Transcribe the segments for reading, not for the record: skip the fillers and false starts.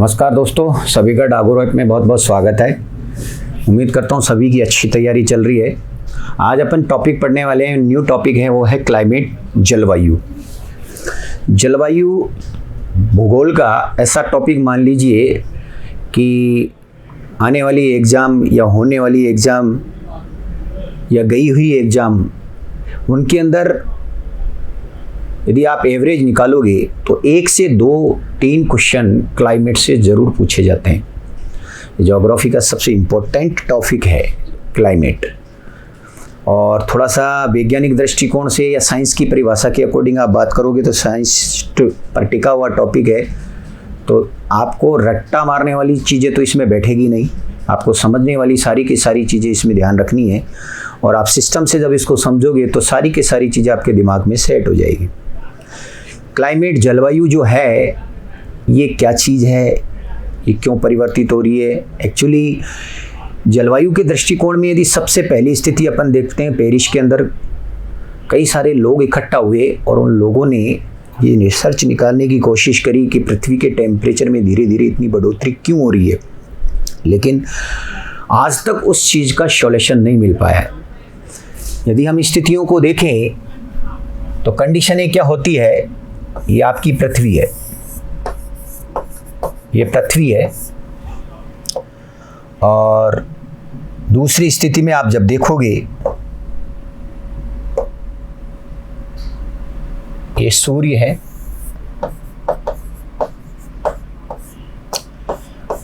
नमस्कार दोस्तों, सभी का डागोर ऐप में बहुत बहुत स्वागत है। उम्मीद करता हूँ सभी की अच्छी तैयारी चल रही है। आज अपन टॉपिक पढ़ने वाले हैं, न्यू टॉपिक है, वो है क्लाइमेट, जलवायु। जलवायु भूगोल का ऐसा टॉपिक मान लीजिए कि आने वाली एग्ज़ाम या होने वाली एग्ज़ाम या गई हुई एग्ज़ाम, उनके अंदर यदि आप एवरेज निकालोगे तो 1 से 2-3 क्वेश्चन क्लाइमेट से ज़रूर पूछे जाते हैं। ज्योग्राफी का सबसे इम्पोर्टेंट टॉपिक है क्लाइमेट, और थोड़ा सा वैज्ञानिक दृष्टिकोण से या साइंस की परिभाषा के अकॉर्डिंग आप बात करोगे तो साइंस पर टिका हुआ टॉपिक है। तो आपको रट्टा मारने वाली चीज़ें तो इसमें बैठेगी नहीं, आपको समझने वाली सारी की सारी चीज़ें इसमें ध्यान रखनी है, और आप सिस्टम से जब इसको समझोगे तो सारी की सारी चीज़ें आपके दिमाग में सेट हो जाएगी। क्लाइमेट, जलवायु जो है, ये क्या चीज़ है, ये क्यों परिवर्तित हो रही है। एक्चुअली जलवायु के दृष्टिकोण में यदि सबसे पहली स्थिति अपन देखते हैं, पेरिस के अंदर कई सारे लोग इकट्ठा हुए और उन लोगों ने ये रिसर्च निकालने की कोशिश करी कि पृथ्वी के टेम्परेचर में धीरे धीरे इतनी बढ़ोतरी क्यों हो रही है, लेकिन आज तक उस चीज़ का सॉल्यूशन नहीं मिल पाया है। यदि हम स्थितियों को देखें तो कंडीशनें क्या होती है, ये आपकी पृथ्वी है, ये पृथ्वी है, और दूसरी स्थिति में आप जब देखोगे ये सूर्य है।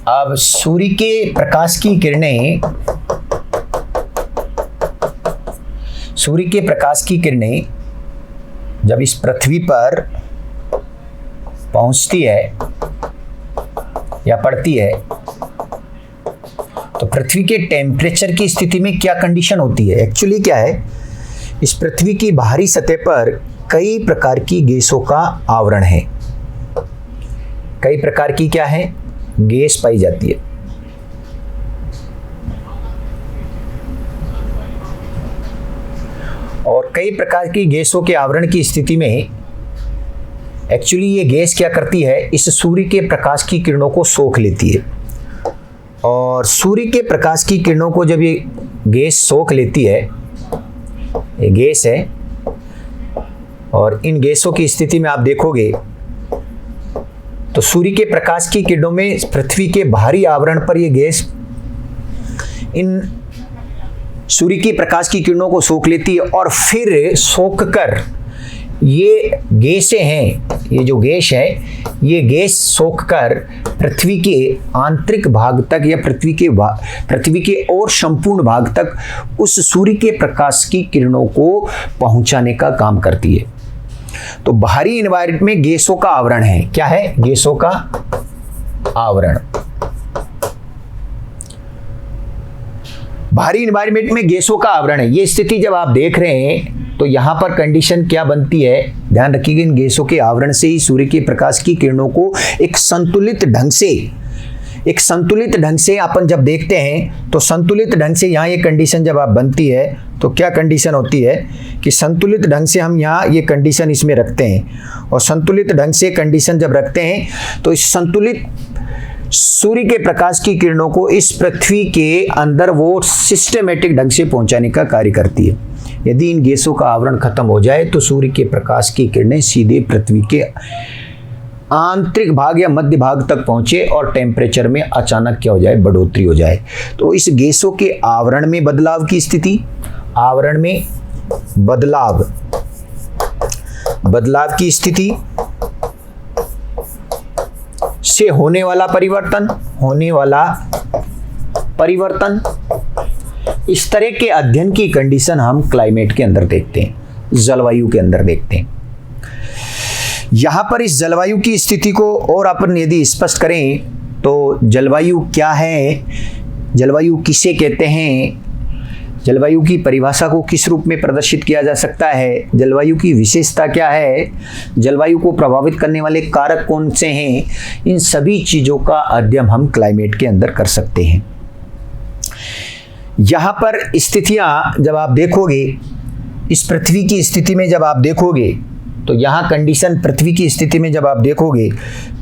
अब सूर्य के प्रकाश की किरणें, सूर्य के प्रकाश की किरणें जब इस पृथ्वी पर पहुंचती है या पड़ती है तो पृथ्वी के टेम्परेचर की स्थिति में क्या कंडीशन होती है। एक्चुअली क्या है, इस पृथ्वी की बाहरी सतह पर कई प्रकार की गैसों का आवरण है। कई प्रकार की क्या है, गैस पाई जाती है। और कई प्रकार की गैसों के आवरण की स्थिति में एक्चुअली ये गैस क्या करती है, इस सूर्य के प्रकाश की किरणों को सोख लेती है, और सूर्य के प्रकाश की किरणों को जब ये गैस सोख लेती है, ये गैस है, और इन गैसों की स्थिति में आप देखोगे तो सूर्य के प्रकाश की किरणों में पृथ्वी के बाहरी आवरण पर ये गैस इन सूर्य की प्रकाश की किरणों को सोख लेती है, और फिर सोख कर ये गैसें हैं, ये जो गैस है, ये गैस सोख कर पृथ्वी के आंतरिक भाग तक या पृथ्वी के और संपूर्ण भाग तक उस सूर्य के प्रकाश की किरणों को पहुंचाने का काम करती है। तो बाहरी एनवायरनमेंट में गैसों का आवरण है। क्या है, गैसों का आवरण। बाहरी एनवायरनमेंट में गैसों का आवरण है। ये स्थिति जब आप देख रहे हैं तो यहां पर कंडीशन क्या बनती है, ध्यान रखिएगा, इन गैसों के आवरण से ही सूर्य के प्रकाश की किरणों को एक संतुलित ढंग से अपन जब देखते हैं तो संतुलित ढंग से यहाँ ये कंडीशन जब आप बनती है तो क्या कंडीशन होती है कि संतुलित ढंग से हम यहाँ ये कंडीशन इसमें रखते हैं, और संतुलित ढंग से कंडीशन जब रखते हैं तो इस संतुलित सूर्य के प्रकाश की किरणों को इस पृथ्वी के अंदर वो सिस्टमेटिक ढंग से पहुंचाने का कार्य करती है। यदि इन गैसों का आवरण खत्म हो जाए तो सूर्य के प्रकाश की किरणें सीधे पृथ्वी के आंतरिक भाग या मध्य भाग तक पहुंचे और टेम्परेचर में अचानक क्या हो जाए, बढ़ोतरी हो जाए। तो इस गैसों के आवरण में बदलाव की स्थिति, आवरण में बदलाव की स्थिति से होने वाला परिवर्तन, इस तरह के अध्ययन की कंडीशन हम क्लाइमेट के अंदर देखते हैं, जलवायु के अंदर देखते हैं। यहां पर इस जलवायु की स्थिति को और अपन यदि स्पष्ट करें तो जलवायु क्या है, जलवायु किसे कहते हैं, जलवायु की परिभाषा को किस रूप में प्रदर्शित किया जा सकता है, जलवायु की विशेषता क्या है, जलवायु को प्रभावित करने वाले कारक कौन से हैं, इन सभी चीज़ों का अध्ययन हम क्लाइमेट के अंदर कर सकते हैं। यहाँ पर स्थितियाँ जब आप देखोगे, इस पृथ्वी की स्थिति में जब आप देखोगे तो यहाँ कंडीशन पृथ्वी की स्थिति में जब आप देखोगे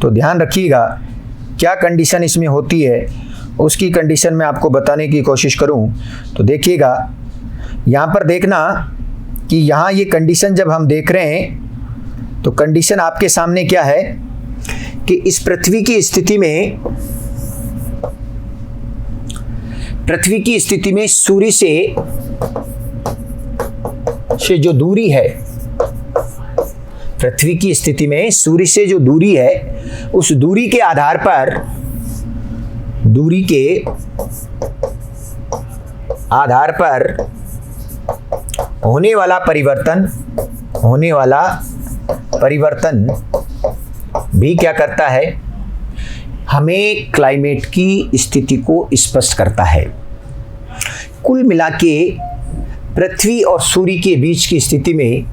तो ध्यान रखिएगा क्या कंडीशन इसमें होती है उसकी कंडीशन मैं आपको बताने की कोशिश करूं तो देखिएगा, यहाँ पर देखना कि यहाँ ये कंडीशन जब हम देख रहे हैं तो कंडीशन आपके सामने क्या है कि इस पृथ्वी की स्थिति में सूर्य से जो दूरी है, पृथ्वी की स्थिति में सूर्य से जो दूरी है, उस दूरी के आधार पर होने वाला परिवर्तन भी क्या करता है, हमें क्लाइमेट की स्थिति को स्पष्ट करता है। कुल मिला के पृथ्वी और सूर्य के बीच की स्थिति में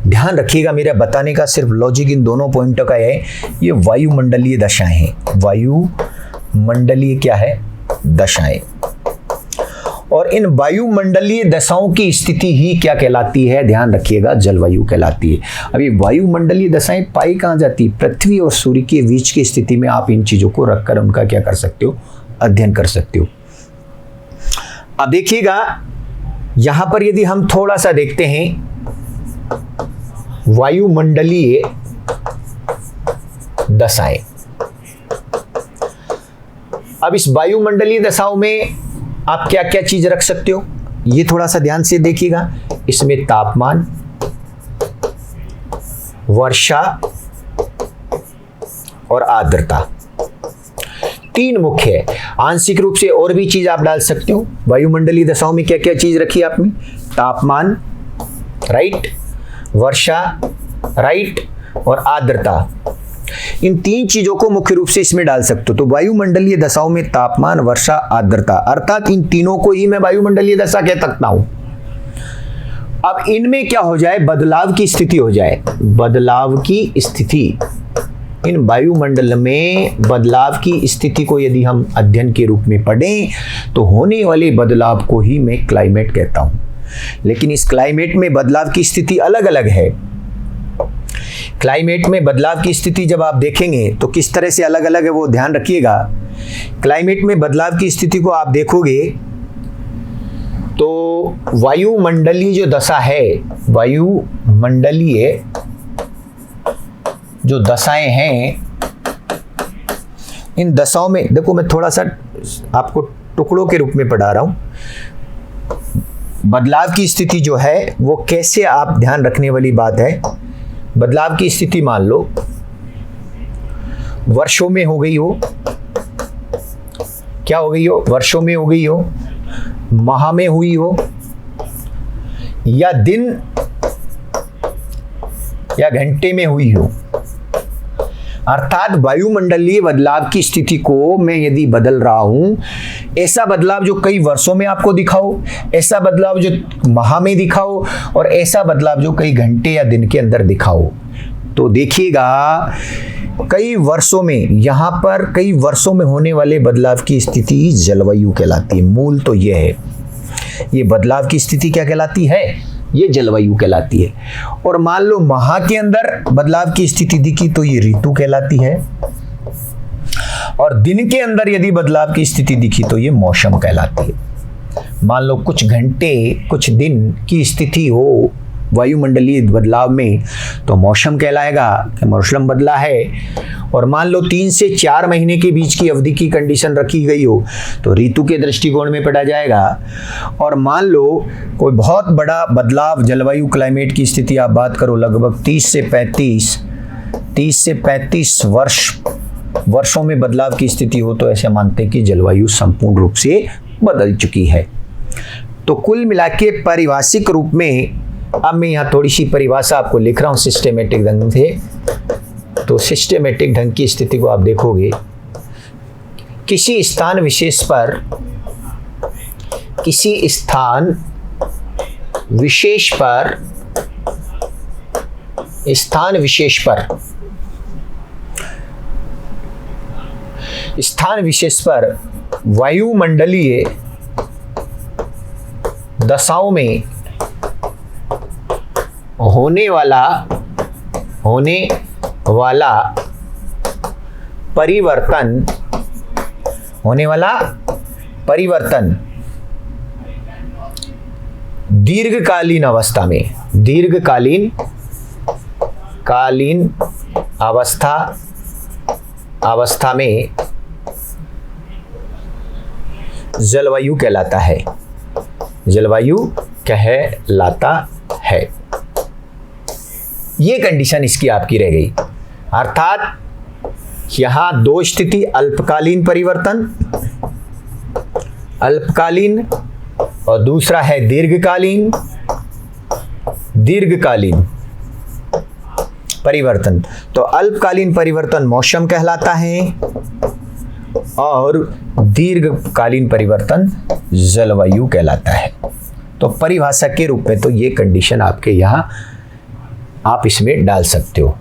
ध्यान रखिएगा, मेरा बताने का सिर्फ लॉजिक इन दोनों पॉइंटों का है। ये वायुमंडलीय दशाएं हैं, वायुमंडलीय क्या है, दशाएं। और इन वायुमंडलीय दशाओं की स्थिति ही क्या कहलाती है, ध्यान रखिएगा, जलवायु कहलाती है। अब ये वायुमंडलीय दशाएं पाई कहाँ जाती, पृथ्वी और सूर्य के बीच की स्थिति में आप इन चीजों को रखकर उनका क्या कर सकते हो, अध्ययन कर सकते हो। अब देखिएगा, यहां पर यदि हम थोड़ा सा देखते हैं वायुमंडलीय दशाएं, अब इस वायुमंडलीय दशाओं में आप क्या क्या चीज रख सकते हो, ये थोड़ा सा ध्यान से देखिएगा। इसमें तापमान, वर्षा और आर्द्रता, तीन मुख्य है। आंशिक रूप से और भी चीज आप डाल सकते हो। वायुमंडलीय दशाओं में क्या क्या चीज रखी है आपने, तापमान, राइट, वर्षा, राइट, और आर्द्रता, इन तीन चीजों को मुख्य रूप से इसमें डाल सकते हो। तो वायुमंडलीय दशाओं में तापमान, वर्षा, आर्द्रता, अर्थात इन तीनों को ही मैं वायुमंडलीय दशा कह सकता हूं। अब इनमें क्या हो जाए, बदलाव की स्थिति हो जाए, बदलाव की स्थिति, इन वायुमंडल में बदलाव की स्थिति को यदि हम अध्ययन के रूप में पढ़ें तो होने वाले बदलाव को ही मैं क्लाइमेट कहता हूं। लेकिन इस क्लाइमेट में बदलाव की स्थिति अलग अलग है। क्लाइमेट में बदलाव की स्थिति जब आप देखेंगे तो किस तरह से अलग अलग है वो ध्यान रखिएगा। क्लाइमेट में बदलाव की स्थिति को आप देखोगे तो वायुमंडलीय जो दशा है, वायुमंडलीय जो दशाएं हैं, इन दशाओं में देखो, मैं थोड़ा सा आपको टुकड़ों के रूप में पढ़ा रहा हूं। बदलाव की स्थिति जो है वो कैसे आप ध्यान रखने वाली बात है। बदलाव की स्थिति मान लो वर्षों में हो गई हो, क्या हो गई हो, वर्षों में हो गई हो, माह में हुई हो, या दिन या घंटे में हुई हो। अर्थात वायुमंडलीय बदलाव की स्थिति को मैं यदि बदल रहा हूं, ऐसा बदलाव जो कई वर्षों में आपको दिखाओ, ऐसा बदलाव जो माह में दिखाओ, और ऐसा बदलाव जो कई घंटे या दिन के अंदर दिखाओ, तो देखिएगा कई वर्षों में, यहां पर कई वर्षों में होने वाले बदलाव की स्थिति जलवायु कहलाती है। मूल तो यह है, ये बदलाव की स्थिति क्या कहलाती है, ये जलवायु कहलाती है। और मान लो माह के अंदर बदलाव की स्थिति दिखी तो ये ऋतु कहलाती है, और दिन के अंदर यदि बदलाव की स्थिति दिखी तो ये मौसम कहलाती है। मान लो कुछ घंटे कुछ दिन की स्थिति हो वायुमंडलीय बदलाव में तो मौसम कहलाएगा कि मौसम बदला है। और मान लो 3 से 4 महीने के बीच की अवधि की कंडीशन रखी गई हो तो ऋतु के दृष्टिकोण में पढ़ा जाएगा। और मान लो कोई बहुत बड़ा बदलाव जलवायु क्लाइमेट की स्थिति आप बात करो, लगभग 30 से 35 वर्षों में बदलाव की स्थिति हो तो ऐसे मानते हैं कि जलवायु संपूर्ण रूप से बदल चुकी है। तो कुल मिला के पारिभाषिक रूप में, अब मैं यहाँ थोड़ी सी परिभाषा आपको लिख रहा हूँ सिस्टेमेटिक ढंग से। तो सिस्टेमेटिक ढंग की स्थिति को आप देखोगे, किसी स्थान विशेष पर स्थान विशेष पर वायुमंडलीय दशाओं में होने वाला परिवर्तन होने वाला परिवर्तन दीर्घकालीन अवस्था में, दीर्घकालीन अवस्था में जलवायु कहलाता है, जलवायु कहलाता है। ये कंडीशन इसकी आपकी रह गई। अर्थात यहां दो स्थिति, अल्पकालीन परिवर्तन, अल्पकालीन, और दूसरा है दीर्घकालीन परिवर्तन। तो अल्पकालीन परिवर्तन मौसम कहलाता है और दीर्घकालीन परिवर्तन जलवायु कहलाता है। तो परिभाषा के रूप में तो ये कंडीशन आपके यहाँ आप इसमें डाल सकते हो।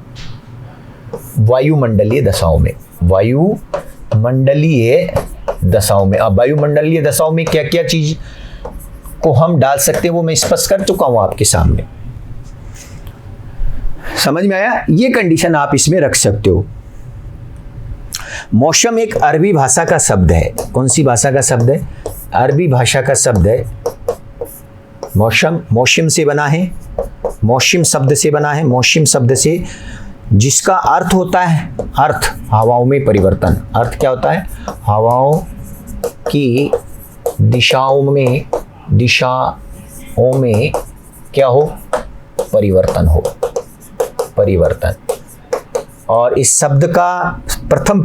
वायुमंडलीय दशाओं में, वायुमंडलीय दशाओं में, अब वायुमंडलीय दशाओं में क्या क्या चीज को हम डाल सकते हैं वो मैं स्पष्ट कर चुका हूं आपके सामने। समझ में आया? ये कंडीशन आप इसमें रख सकते हो। मौसम एक अरबी भाषा का शब्द है। कौन सी भाषा का शब्द है? अरबी भाषा का शब्द है। मौसम मौसम से बना है, मौसम शब्द से बना है, मौसम शब्द से, जिसका अर्थ होता है, अर्थ हवाओं में परिवर्तन। अर्थ क्या होता है? हवाओं की दिशाओं में क्या हो? परिवर्तन हो, परिवर्तन। और इस शब्द का प्रथम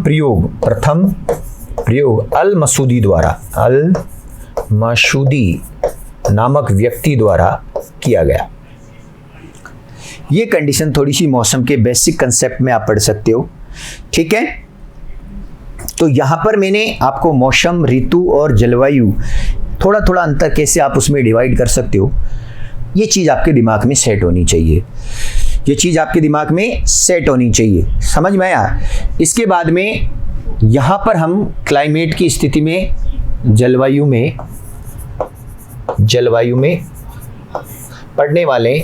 प्रयोग अल मसूदी द्वारा, अल मसूदी नामक व्यक्ति द्वारा किया गया। ये कंडीशन थोड़ी सी मौसम के बेसिक कंसेप्ट में आप पढ़ सकते हो। ठीक है, तो यहां पर मैंने आपको मौसम, ऋतु और जलवायु थोड़ा थोड़ा अंतर कैसे आप उसमें डिवाइड कर सकते हो, ये चीज़ आपके दिमाग में सेट होनी चाहिए। ये चीज़ आपके दिमाग में सेट होनी चाहिए। समझ में आया? इसके बाद में यहाँ पर हम क्लाइमेट की स्थिति में, जलवायु में पढ़ने वाले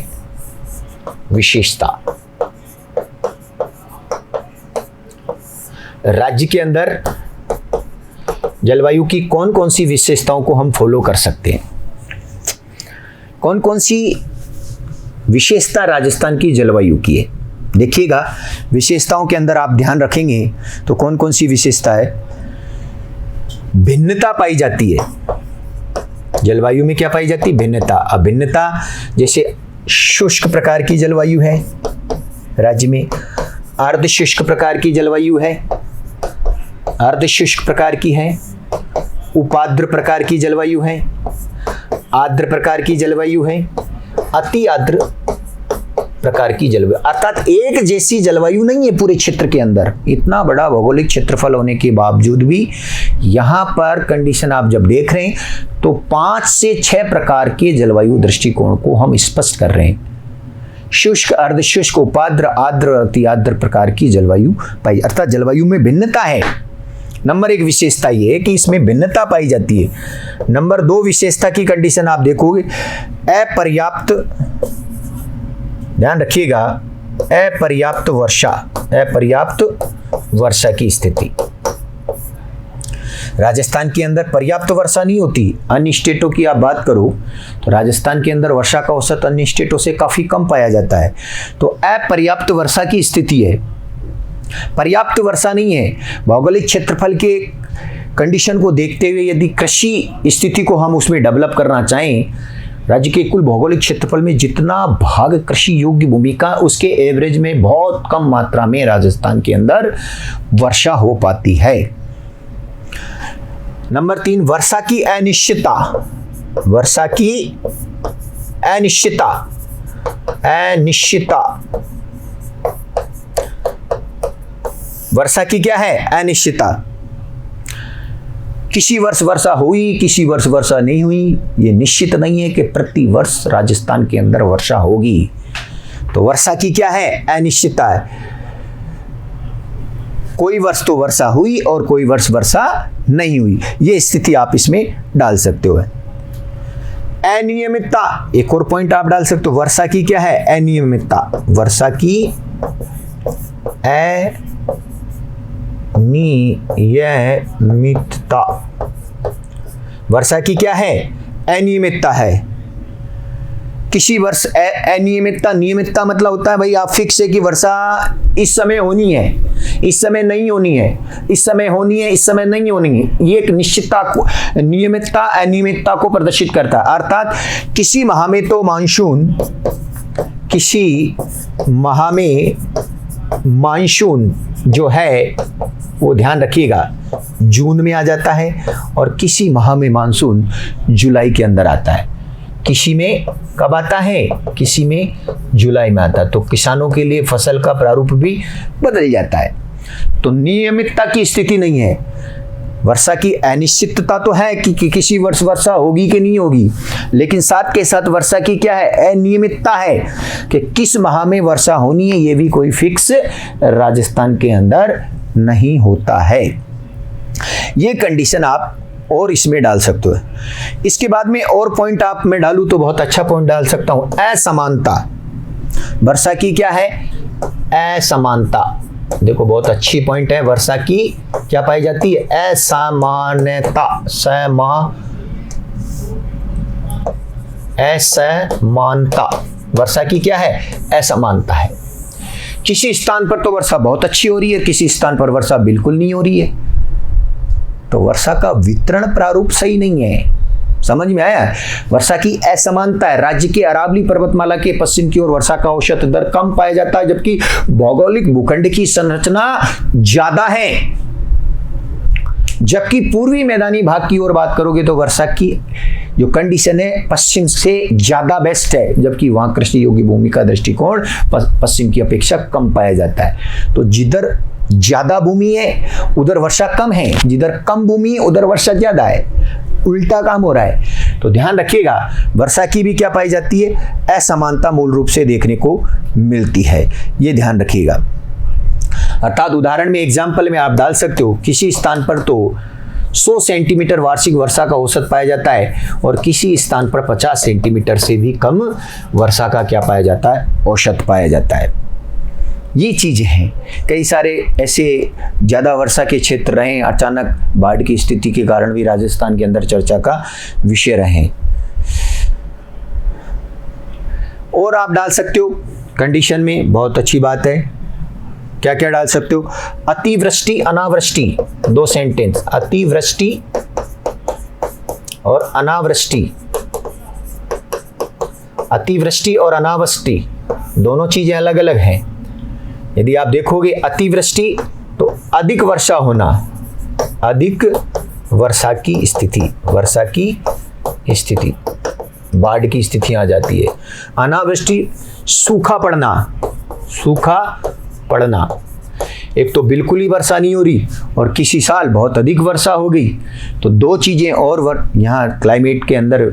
विशेषता, राज्य के अंदर जलवायु की कौन कौन सी विशेषताओं को हम फॉलो कर सकते हैं, कौन कौन सी विशेषता राजस्थान की जलवायु की है। देखिएगा, विशेषताओं के अंदर आप ध्यान रखेंगे तो कौन कौन सी विशेषता है? भिन्नता पाई जाती है जलवायु में। क्या पाई जाती है? भिन्नता। अब भिन्नता जैसे शुष्क प्रकार की जलवायु है राज्य में, अर्ध शुष्क प्रकार की जलवायु है, अर्ध शुष्क प्रकार की है, उपाद्र प्रकार की जलवायु है, आर्द्र प्रकार की जलवायु है, अति आर्द्र प्रकार की जलवायु। अर्थात एक जैसी जलवायु नहीं है पूरे क्षेत्र के अंदर। इतना बड़ा भौगोलिक क्षेत्रफल होने के बावजूद भी यहाँ पर कंडीशन आप जब देख रहे हैं तो 5 से 6 प्रकार के जलवायु दृष्टिकोण को हम स्पष्ट कर रहे हैं। शुष्क, अर्धशुष्क, उपाद्र, आर्द्र, अति आर्द्र प्रकार की जलवायु पाई, अर्थात जलवायु में भिन्नता है। नंबर 1 विशेषता ये है कि इसमें भिन्नता पाई जाती है। नंबर 2 विशेषता की कंडीशन आप देखोगे, अपर्याप्त, ध्यान रखिएगा, अपर्याप्त वर्षा की स्थिति। राजस्थान के अंदर पर्याप्त वर्षा नहीं होती। अन्य स्टेटों की आप बात करो तो राजस्थान के अंदर वर्षा का औसत अन्य स्टेटों से काफी कम पाया जाता है। तो अपर्याप्त वर्षा की स्थिति है, पर्याप्त वर्षा नहीं है। भौगोलिक क्षेत्रफल के कंडीशन को देखते हुए यदि कृषि स्थिति को हम उसमें डेवलप करना चाहें, राज्य के कुल भौगोलिक क्षेत्रफल में जितना भाग कृषि योग्य भूमि का, उसके एवरेज में बहुत कम मात्रा में राजस्थान के अंदर वर्षा हो पाती है। नंबर 3 वर्षा की अनिश्चितता। वर्षा की अनिश्चितता, वर्षा की क्या है? अनिश्चितता। किसी वर्ष वर्षा हुई, किसी वर्ष वर्षा नहीं हुई, ये निश्चित नहीं है कि प्रति वर्ष राजस्थान के अंदर वर्षा होगी। तो वर्षा की क्या है? अनिश्चितता है। कोई वर्ष तो वर्षा हुई और कोई वर्ष वर्षा नहीं हुई, ये स्थिति आप इसमें डाल सकते हो। अनियमितता, एक और पॉइंट आप डाल सकते हो। वर्षा की क्या है? अनियमितता। वर्षा की अनियमितता। वर्षा की क्या है? अनियमितता है। किसी वर्ष अनियमितता, नियमितता मतलब होता है भाई आप फिक्स है कि वर्षा इस समय होनी है, इस समय नहीं होनी है, इस समय होनी है, इस समय नहीं होनी है। ये एक निश्चितता को, नियमितता अनियमितता को प्रदर्शित करता है। अर्थात किसी माह में तो मानसून, किसी माह में मानसून जो है वो ध्यान रखिएगा जून में आ जाता है, और किसी माह में मानसून जुलाई के अंदर आता है। किसी में कब आता है? किसी में जुलाई में आता है। तो किसानों के लिए फसल का प्रारूप भी बदल जाता है। तो नियमितता की स्थिति नहीं है। वर्षा की अनिश्चितता तो है कि किसी वर्ष वर्षा होगी कि नहीं होगी, लेकिन साथ के साथ वर्षा की क्या है? अनियमितता है कि किस माह में वर्षा होनी है, ये भी कोई फिक्स राजस्थान के अंदर नहीं होता है। ये कंडीशन आप और इसमें डाल सकते हो। इसके बाद में और पॉइंट आप मैं डालूं तो बहुत अच्छा पॉइंट डाल सकता हूं, असमानता। वर्षा की क्या है? असमानता। देखो बहुत अच्छी पॉइंट है। वर्षा की क्या पाई जाती है? असमानता। असमानता। वर्षा की क्या है? असमानता है। किसी स्थान पर तो वर्षा बहुत अच्छी हो रही है, किसी स्थान पर वर्षा बिल्कुल नहीं हो रही है। तो वर्षा का वितरण प्रारूप सही नहीं है। समझ में आया? वर्षा की असमानता है। राज्य के अरावली पर्वतमाला के पश्चिम की ओर वर्षा का औसत दर कम पाया जाता है, जबकि भौगोलिक भूखंड की संरचना ज्यादा है। जबकि पूर्वी मैदानी भाग की ओर बात करोगे तो वर्षा की जो कंडीशन है पश्चिम से ज्यादा बेस्ट है, जबकि वहां कृषि योग्य भूमि का दृष्टिकोण पश्चिम की अपेक्षा कम पाया जाता है। तो जिधर ज्यादा भूमि है उधर वर्षा कम है, जिधर कम भूमि है उधर वर्षा ज्यादा है, उल्टा काम हो रहा है। तो ध्यान रखिएगा, वर्षा की भी क्या पाई जाती है? असमानता मूल रूप से देखने को मिलती है। ये ध्यान रखिएगा। अर्थात उदाहरण में, एग्जाम्पल में आप डाल सकते हो, किसी स्थान पर तो 100 सेंटीमीटर वार्षिक वर्षा का औसत पाया जाता है और किसी स्थान पर 50 सेंटीमीटर से भी कम वर्षा का क्या पाया जाता है? औसत पाया जाता है। ये चीज़ें हैं। कई सारे ऐसे ज़्यादा वर्षा के क्षेत्र रहे, अचानक बाढ़ की स्थिति के कारण भी राजस्थान के अंदर चर्चा का विषय रहे। और आप डाल सकते हो कंडीशन में, बहुत अच्छी बात है। क्या क्या डाल सकते हो? अतिवृष्टि अनावृष्टि, 2 सेंटेंस, अतिवृष्टि और अनावृष्टि। अतिवृष्टि और अनावृष्टि दोनों चीजें अलग अलग हैं। यदि आप देखोगे अतिवृष्टि तो अधिक वर्षा होना, अधिक वर्षा की स्थिति, वर्षा की स्थिति, बाढ़ की स्थिति आ जाती है। अनावृष्टि सूखा पड़ना, सूखा पड़ना। एक तो बिल्कुल ही वर्षा नहीं हो रही और किसी साल बहुत अधिक वर्षा हो गई। तो दो चीज़ें और यहाँ क्लाइमेट के अंदर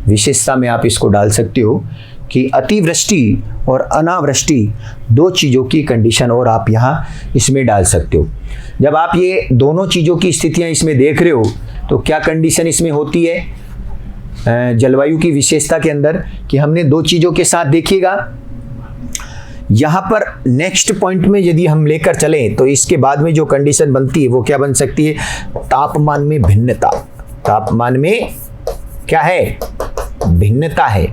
विशेषता में आप इसको डाल सकते हो कि अतिवृष्टि और अनावृष्टि, दो चीज़ों की कंडीशन और आप यहाँ इसमें डाल सकते हो। जब आप ये दोनों चीज़ों की स्थितियाँ इसमें देख रहे हो तो क्या कंडीशन इसमें होती है जलवायु की विशेषता के अंदर, कि हमने दो चीज़ों के साथ देखिएगा। यहाँ पर नेक्स्ट पॉइंट में यदि हम लेकर चलें तो इसके बाद में जो कंडीशन बनती है वो क्या बन सकती है? तापमान में भिन्नता। तापमान में क्या है? भिन्नता है।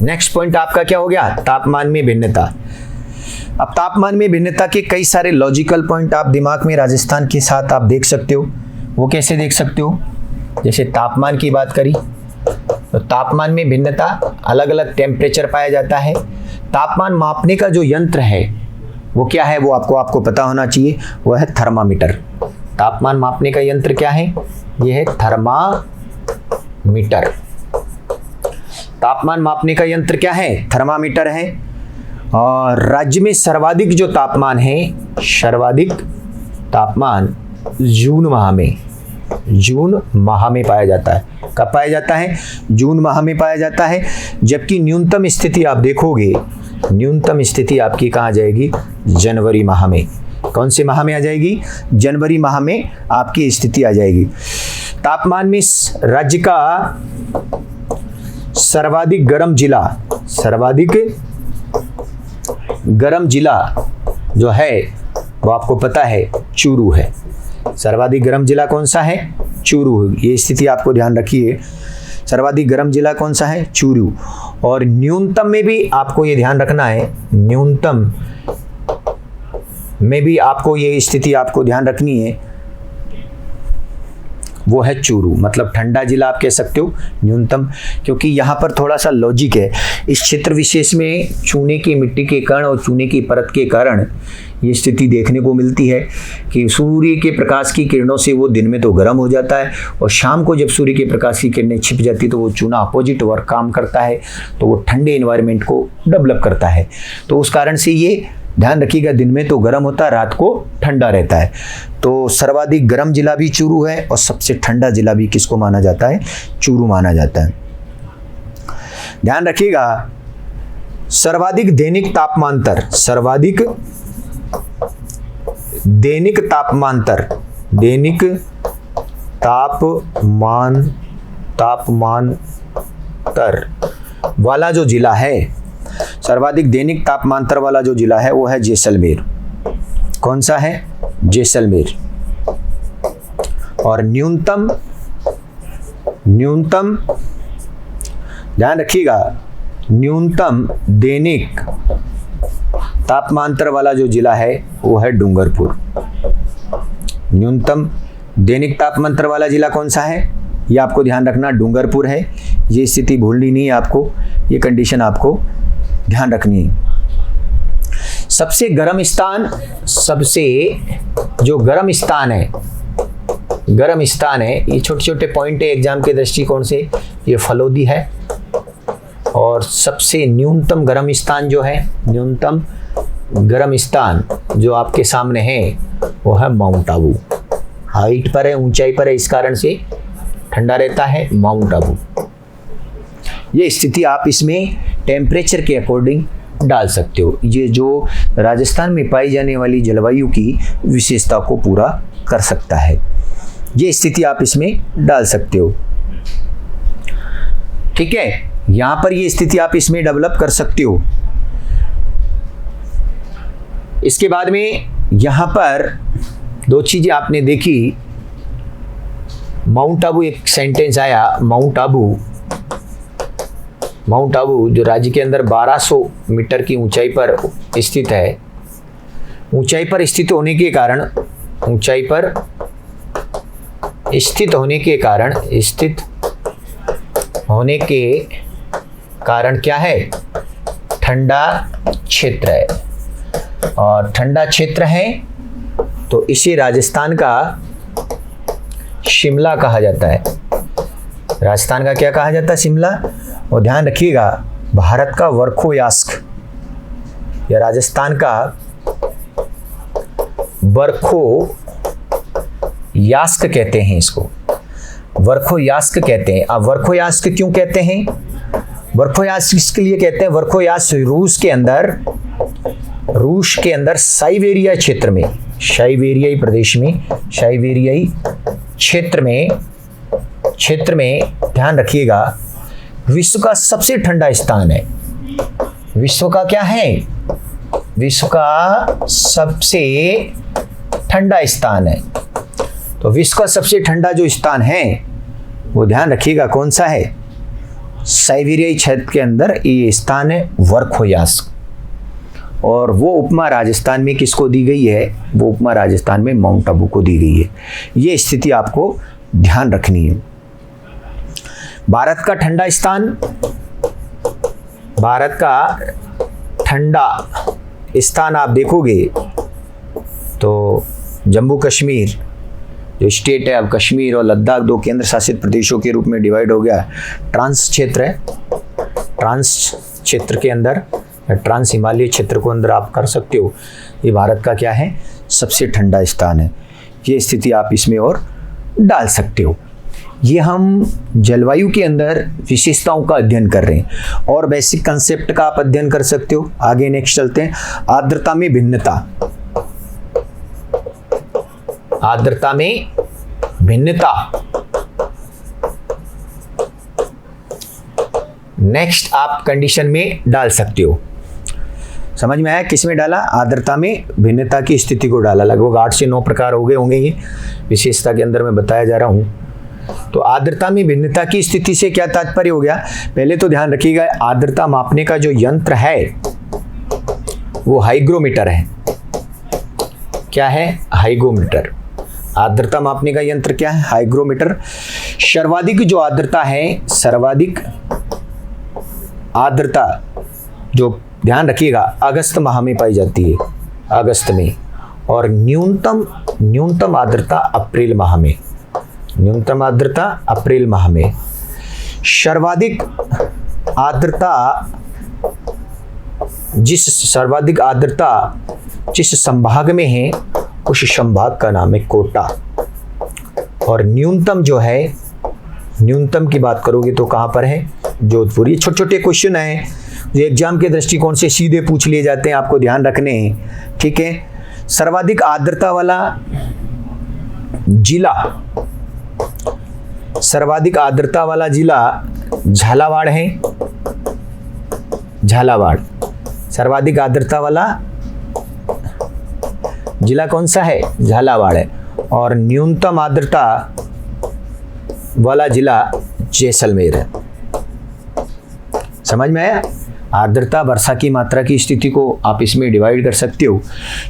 नेक्स्ट पॉइंट आपका क्या हो गया? तापमान में भिन्नता। अब तापमान में भिन्नता के कई सारे लॉजिकल पॉइंट आप दिमाग में राजस्थान के साथ आप देख सकते हो। वो कैसे देख सकते हो? जैसे तापमान की बात करी तो तापमान में भिन्नता, अलग अलग टेम्परेचर पाया जाता है। तापमान मापने का जो यंत्र है वो क्या है? वो आपको पता होना चाहिए, वो है थर्मामीटर। तापमान मापने का यंत्र क्या है? ये है थर्मामीटर। तापमान मापने का यंत्र क्या है? थर्मामीटर है। और राज्य में सर्वाधिक जो तापमान है, सर्वाधिक तापमान जून माह में, जून माह में पाया जाता है। कब पाया जाता है? जून माह में पाया जाता है। जबकि न्यूनतम स्थिति आप देखोगे, न्यूनतम स्थिति आपकी कहाँ जाएगी? जनवरी माह में। कौन से माह में आ जाएगी? जनवरी माह में आपकी स्थिति आ जाएगी। तापमान में राज्य का सर्वाधिक गर्म जिला, सर्वाधिक गर्म जिला जो है वो आपको पता है चूरू है। सर्वाधिक गर्म जिला कौन सा है? चूरू। ये स्थिति आपको ध्यान रखिए, सर्वाधिक गर्म जिला कौन सा है? चूरू। और न्यूनतम में भी आपको ये ध्यान रखना है, न्यूनतम में भी आपको ये स्थिति आपको ध्यान रखनी है, वो है चूरू। मतलब ठंडा जिला आप कह सकते हो न्यूनतम, क्योंकि यहाँ पर थोड़ा सा लॉजिक है। इस क्षेत्र विशेष में चूने की मिट्टी के कण और चूने की परत के कारण ये स्थिति देखने को मिलती है कि सूर्य के प्रकाश की किरणों से वो दिन में तो गर्म हो जाता है और शाम को जब सूर्य के प्रकाश की किरणें छिप जाती तो वो चूना अपोजिट वर्क काम करता है, तो वो ठंडे एनवायरनमेंट को डेवलप करता है। तो उस कारण से ये ध्यान रखिएगा, दिन में तो गर्म होता है, रात को ठंडा रहता है। तो सर्वाधिक गर्म जिला भी चूरू है और सबसे ठंडा जिला भी किसको माना जाता है? चूरू माना जाता है। ध्यान रखिएगा, सर्वाधिक दैनिक तापमांतर, सर्वाधिक दैनिक तापमांतर, दैनिक तापमांतर वाला जो जिला है, सर्वाधिक दैनिक तापमांतर वाला जो जिला है वो है जैसलमेर। कौन सा है? जैसलमेर। और न्यूनतम ध्यान रखिएगा, न्यूनतम दैनिक तापमांतर वाला जो जिला है वो है डूंगरपुर। न्यूनतम दैनिक तापमांतर वाला जिला कौन सा है? ये आपको ध्यान रखना, डूंगरपुर है। ये स्थिति भूलनी नहीं है आपको, ये कंडीशन आपको ध्यान रखनी है। सबसे गर्म स्थान, सबसे जो गर्म स्थान है, ये छोटे छोटे पॉइंट है एग्जाम के दृष्टिकोण से, ये फलोदी है। और सबसे न्यूनतम गर्म स्थान जो है, न्यूनतम गर्म स्थान जो आपके सामने है वो है माउंट आबू। हाइट पर है, ऊंचाई पर है, इस कारण से ठंडा रहता है माउंट आबू। ये स्थिति आप इसमें टेम्परेचर के अकॉर्डिंग डाल सकते हो। ये जो राजस्थान में पाई जाने वाली जलवायु की विशेषता को पूरा कर सकता है, ये स्थिति आप इसमें डाल सकते हो। ठीक है, यहां पर ये स्थिति आप इसमें डेवलप कर सकते हो। इसके बाद में यहां पर दो चीजें आपने देखी, माउंट आबू, एक सेंटेंस आया माउंट आबू जो राज्य के अंदर 1200 मीटर की ऊंचाई पर स्थित है। ऊंचाई पर स्थित होने के कारण क्या है? ठंडा क्षेत्र है। और ठंडा क्षेत्र है तो इसे राजस्थान का शिमला कहा जाता है। राजस्थान का क्या कहा जाता है? शिमला। और ध्यान रखिएगा, भारत का वर्खोयास्क या राजस्थान का वर्खोयास्क कहते हैं, इसको वर्खोयास्क कहते हैं। अब वर्खोयास्क क्यों कहते हैं? वर्खोयास्क इसके लिए कहते हैं, वर्खोयास्क रूस के अंदर साइबेरिया क्षेत्र में, साइबेरियाई प्रदेश में, साइबेरियाई क्षेत्र में ध्यान रखिएगा, विश्व का सबसे ठंडा स्थान है। विश्व का क्या है? विश्व का सबसे ठंडा स्थान है। तो विश्व का सबसे ठंडा जो स्थान है वो ध्यान रखिएगा कौन सा है? साइबेरियाई क्षेत्र के अंदर ये स्थान है वर्खोयास्क। और वो उपमा राजस्थान में किसको दी गई है? वो उपमा राजस्थान में माउंट आबू को दी गई है। ये स्थिति आपको ध्यान रखनी है। भारत का ठंडा स्थान, भारत का ठंडा स्थान आप देखोगे तो जम्मू कश्मीर जो स्टेट है, अब कश्मीर और लद्दाख दो केंद्र शासित प्रदेशों के रूप में डिवाइड हो गया। ट्रांस क्षेत्र है, ट्रांस क्षेत्र के अंदर, ट्रांस हिमालय क्षेत्र को अंदर आप कर सकते हो। ये भारत का क्या है? सबसे ठंडा स्थान है। ये स्थिति आप इसमें और डाल सकते हो। ये हम जलवायु के अंदर विशेषताओं का अध्ययन कर रहे हैं और बेसिक कंसेप्ट का आप अध्ययन कर सकते हो। आगे नेक्स्ट चलते हैं, आर्द्रता में भिन्नता। आर्द्रता में भिन्नता, नेक्स्ट आप कंडीशन में डाल सकते हो। समझ में आया? किस में डाला? आर्द्रता में भिन्नता की स्थिति को डाला। लगभग 8 से 9 प्रकार हो गए होंगे, ये विशेषता के अंदर मैं बताया जा रहा हूँ। तो आर्द्रता में भिन्नता की स्थिति से क्या तात्पर्य हो गया? पहले तो ध्यान रखिएगा, आर्द्रता मापने का जो यंत्र है वो हाइग्रोमीटर है। क्या है? हाइग्रोमीटर। आर्द्रता मापने का यंत्र क्या है? हाइग्रोमीटर। सर्वाधिक जो आर्द्रता है, सर्वाधिक आर्द्रता जो, ध्यान रखिएगा, अगस्त माह में पाई जाती है, अगस्त में। और न्यूनतम आर्द्रता अप्रैल माह में, न्यूनतम आर्द्रता अप्रैल माह में। सर्वाधिक आर्द्रता जिस संभाग में है उस संभाग का नाम है कोटा। और न्यूनतम जो है, न्यूनतम की बात करोगे तो कहाँ पर है? जोधपुर। ये छोटे छोटे क्वेश्चन हैं जो एग्जाम के दृष्टिकोण से सीधे पूछ लिए जाते हैं, आपको ध्यान रखने हैं, ठीक है। सर्वाधिक आर्द्रता वाला जिला, सर्वाधिक आर्द्रता वाला जिला झालावाड़ है। झालावाड़ सर्वाधिक आर्द्रता वाला जिला कौन सा है? झालावाड़ है। और न्यूनतम आर्द्रता वाला जिला जैसलमेर है। समझ में आया? आर्द्रता, वर्षा की मात्रा की स्थिति को आप इसमें डिवाइड कर सकते हो।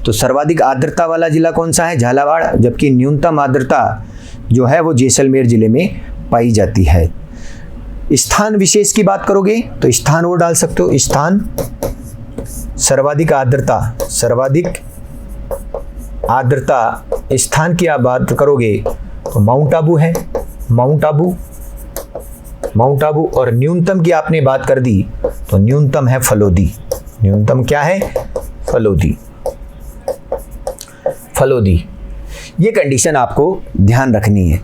तो सर्वाधिक आर्द्रता वाला जिला कौन सा है? झालावाड़। जबकि न्यूनतम आर्द्रता जो है वो जैसलमेर जिले में पाई जाती है। स्थान विशेष की बात करोगे तो स्थान वो डाल सकते हो। स्थान, सर्वाधिक आर्द्रता, सर्वाधिक आर्द्रता स्थान की आप बात करोगे तो माउंट आबू है, माउंट आबू। और न्यूनतम की आपने बात कर दी तो न्यूनतम है फलोदी। न्यूनतम क्या है? फलोदी। ये कंडीशन आपको ध्यान रखनी है।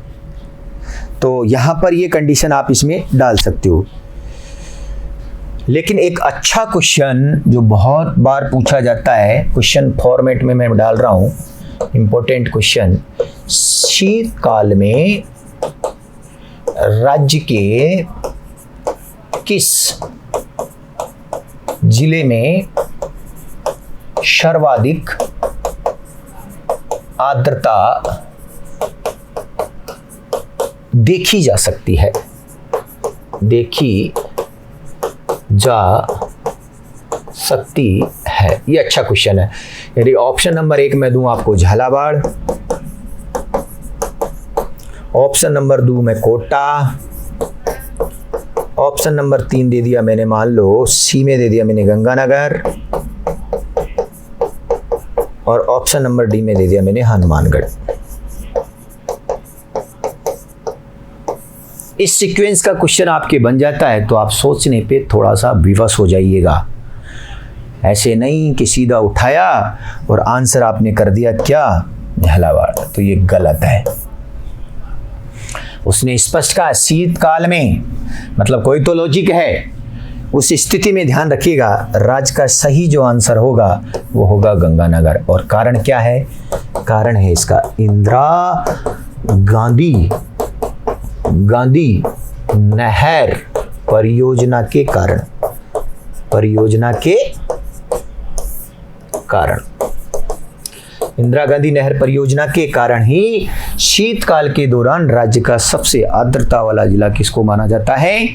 तो यहां पर ये कंडीशन आप इसमें डाल सकते हो। लेकिन एक अच्छा क्वेश्चन जो बहुत बार पूछा जाता है, क्वेश्चन फॉर्मेट में मैं डाल रहा हूं, इंपॉर्टेंट क्वेश्चन, शीतकाल में राज्य के किस जिले में सर्वाधिक आर्द्रता देखी जा सकती है? देखी जा सकती है, ये अच्छा क्वेश्चन है। यदि ऑप्शन नंबर 1 मैं दूं आपको झालावाड़, ऑप्शन नंबर 2 में कोटा, ऑप्शन नंबर 3 दे दिया मैंने, मान लो सी में दे दिया मैंने गंगानगर, और ऑप्शन नंबर डी में दे दिया मैंने हनुमानगढ़। इस सीक्वेंस का क्वेश्चन आपके बन जाता है तो आप सोचने पे थोड़ा सा विवश हो जाइएगा। ऐसे नहीं कि सीधा उठाया और आंसर आपने कर दिया क्या? झालावाड़। तो ये गलत है। उसने स्पष्ट कहा शीतकाल में, मतलब कोई तो लॉजिक है। उस स्थिति में ध्यान रखिएगा, राज्य का सही जो आंसर होगा वो होगा गंगानगर। और कारण क्या है? कारण है इसका इंदिरा गांधी नहर परियोजना के कारण, परियोजना के कारण, इंदिरा गांधी नहर परियोजना के कारण ही शीतकाल के दौरान राज्य का सबसे आर्द्रता वाला जिला किसको माना जाता है?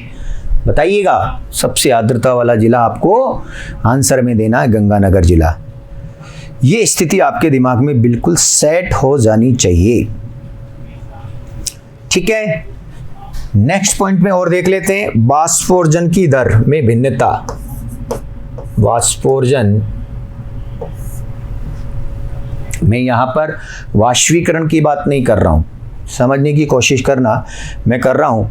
बताइएगा। सबसे आर्द्रता वाला जिला आपको आंसर में देना है गंगानगर जिला। ये स्थिति आपके दिमाग में बिल्कुल सेट हो जानी चाहिए, ठीक है। नेक्स्ट पॉइंट में और देख लेते हैं, वाष्पोर्जन की दर में भिन्नता। वाष्पोर्जन मैं यहां पर वाष्पीकरण की बात नहीं कर रहा हूं, समझने की कोशिश करना। मैं कर रहा हूं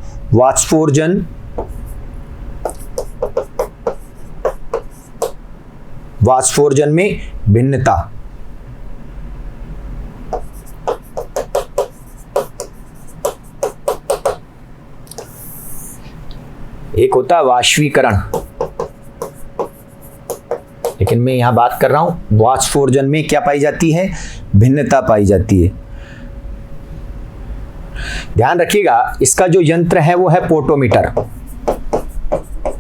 वाष्पोर्जन में भिन्नता। एक होता है वाष्पीकरण, लेकिन मैं यहां बात कर रहा हूं वाष्पोर्जन में क्या पाई जाती है? भिन्नता पाई जाती है। ध्यान रखिएगा, इसका जो यंत्र है वो है पोटोमीटर।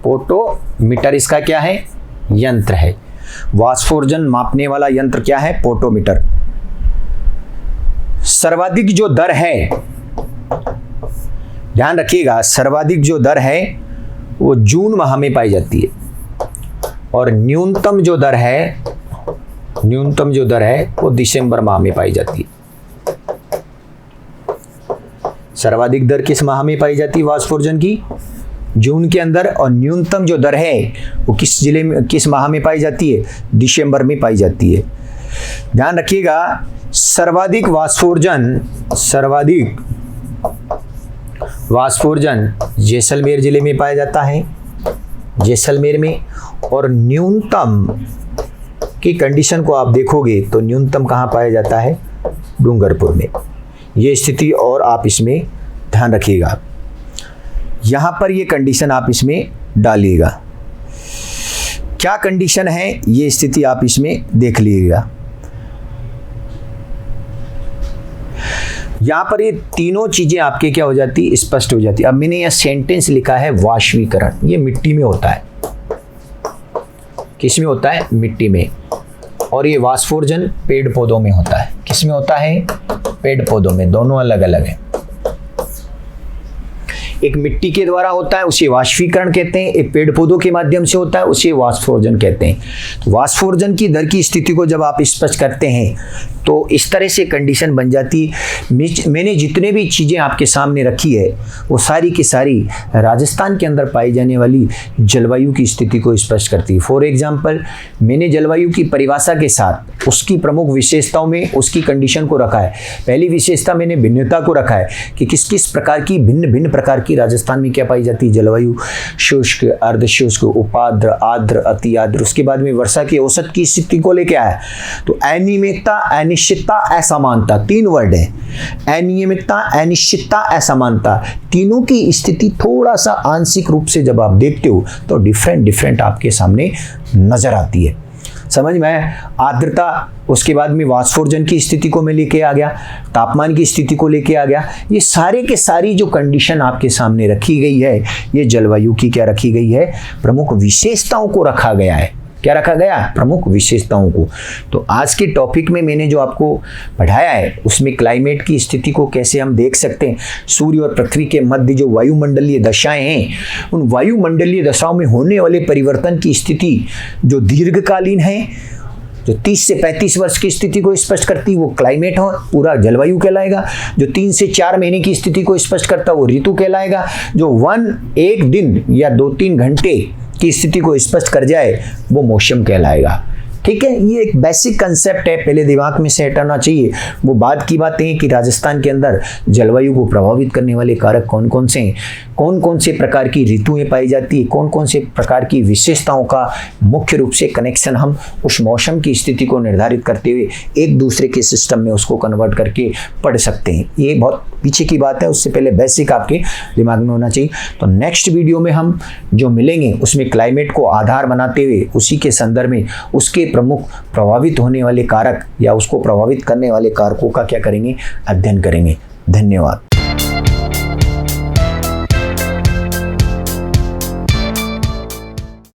पोटोमीटर इसका क्या है? यंत्र है। वाष्पोर्जन मापने वाला यंत्र क्या है? पोटोमीटर। सर्वाधिक जो दर है, ध्यान रखिएगा, सर्वाधिक जो दर है वो जून माह में पाई जाती है और न्यूनतम जो दर है वो दिसंबर माह में पाई जाती है। सर्वाधिक दर किस माह में पाई जाती है वाष्पोर्जन की? जून के अंदर। और न्यूनतम जो दर है वो किस माह में पाई जाती है? दिसंबर में पाई जाती है। ध्यान रखिएगा, सर्वाधिक वाष्पोर्जन जैसलमेर जिले में पाया जाता है, जैसलमेर में। और न्यूनतम की कंडीशन को आप देखोगे तो न्यूनतम कहाँ पाया जाता है? डूंगरपुर में। ये स्थिति और आप इसमें ध्यान रखिएगा, यहाँ पर ये कंडीशन आप इसमें डालिएगा। क्या कंडीशन है ये स्थिति आप इसमें देख लीजिएगा। यहाँ पर ये तीनों चीजें आपके क्या हो जाती? स्पष्ट हो जाती। अब मैंने यह सेंटेंस लिखा है वाष्पीकरण, ये मिट्टी में होता है। किस में होता है? मिट्टी में। और ये वाष्पोर्जन पेड़ पौधों में होता है। किस में होता है? पेड़ पौधों में। दोनों अलग अलग है। एक मिट्टी के द्वारा होता है, उसे वाष्पीकरण कहते हैं। एक पेड़ पौधों के माध्यम से होता है, उसे वाष्पोर्जन कहते हैं। तो वाष्पोर्जन की दर की स्थिति को जब आप स्पष्ट करते हैं तो इस तरह से कंडीशन बन जाती। मैंने जितने भी चीज़ें आपके सामने रखी है वो सारी की सारी राजस्थान के अंदर पाई जाने वाली जलवायु की स्थिति को स्पष्ट करती है। फॉर एग्जाम्पल, मैंने जलवायु की परिभाषा के साथ उसकी प्रमुख विशेषताओं में उसकी कंडीशन को रखा है। पहली विशेषता मैंने भिन्नता को रखा है कि किस किस प्रकार की भिन्न प्रकार की राजस्थान में क्या पाई जाती है जलवायु। शुष्क, अर्धशुष्क, उपाद्र, आर्द्र, अति आर्द्र। उसके बाद में वर्षा की औसत की स्थिति को लेके आया। तो अनियमितता, अनिश्चितता, असमानता, तीन वर्ड है। अनियमितता, अनिश्चितता, असमानता, तीनों की स्थिति थोड़ा सा आंशिक रूप से जब आप देखते हो तो डिफरेंट आपके सामने नजर आती है। समझ में आया? आर्द्रता, उसके बाद में वाष्पोर्जन की स्थिति को मैं लेके आ गया, तापमान की स्थिति को लेके आ गया। ये सारे के सारी जो कंडीशन आपके सामने रखी गई है, ये जलवायु की क्या रखी गई है? प्रमुख विशेषताओं को रखा गया है। क्या रखा गया? प्रमुख विशेषताओं को। तो आज के टॉपिक में मैंने जो आपको पढ़ाया है उसमें क्लाइमेट की स्थिति को कैसे हम देख सकते हैं। सूर्य और पृथ्वी के मध्य जो वायुमंडलीय दशाएं हैं, उन वायुमंडलीय दशाओं में होने वाले परिवर्तन की स्थिति जो दीर्घकालीन है, जो 30 से 35 वर्ष की स्थिति को स्पष्ट करती है वो क्लाइमेट हो, पूरा जलवायु कहलाएगा। जो 3 से 4 महीने की स्थिति को स्पष्ट करता है वो ऋतु कहलाएगा। जो एक दिन या 2-3 घंटे की स्थिति को स्पष्ट कर जाए वो मौसम कहलाएगा। ठीक है, ये एक बेसिक कंसेप्ट है, पहले दिमाग में सेट आना चाहिए। वो बात की बातें हैं कि राजस्थान के अंदर जलवायु को प्रभावित करने वाले कारक कौन कौन से हैं, कौन कौन से प्रकार की ऋतुएं पाई जाती है, कौन कौन से प्रकार की विशेषताओं का मुख्य रूप से कनेक्शन हम उस मौसम की स्थिति को निर्धारित करते हुए एक दूसरे के सिस्टम में उसको कन्वर्ट करके पढ़ सकते हैं। ये बहुत पीछे की बात है, उससे पहले बेसिक आपके दिमाग में होना चाहिए। तो नेक्स्ट वीडियो में हम जो मिलेंगे उसमें क्लाइमेट को आधार बनाते हुए उसी के संदर्भ में उसके प्रमुख प्रभावित होने वाले कारक या उसको प्रभावित करने वाले कारकों का क्या करेंगे? अध्ययन करेंगे। धन्यवाद।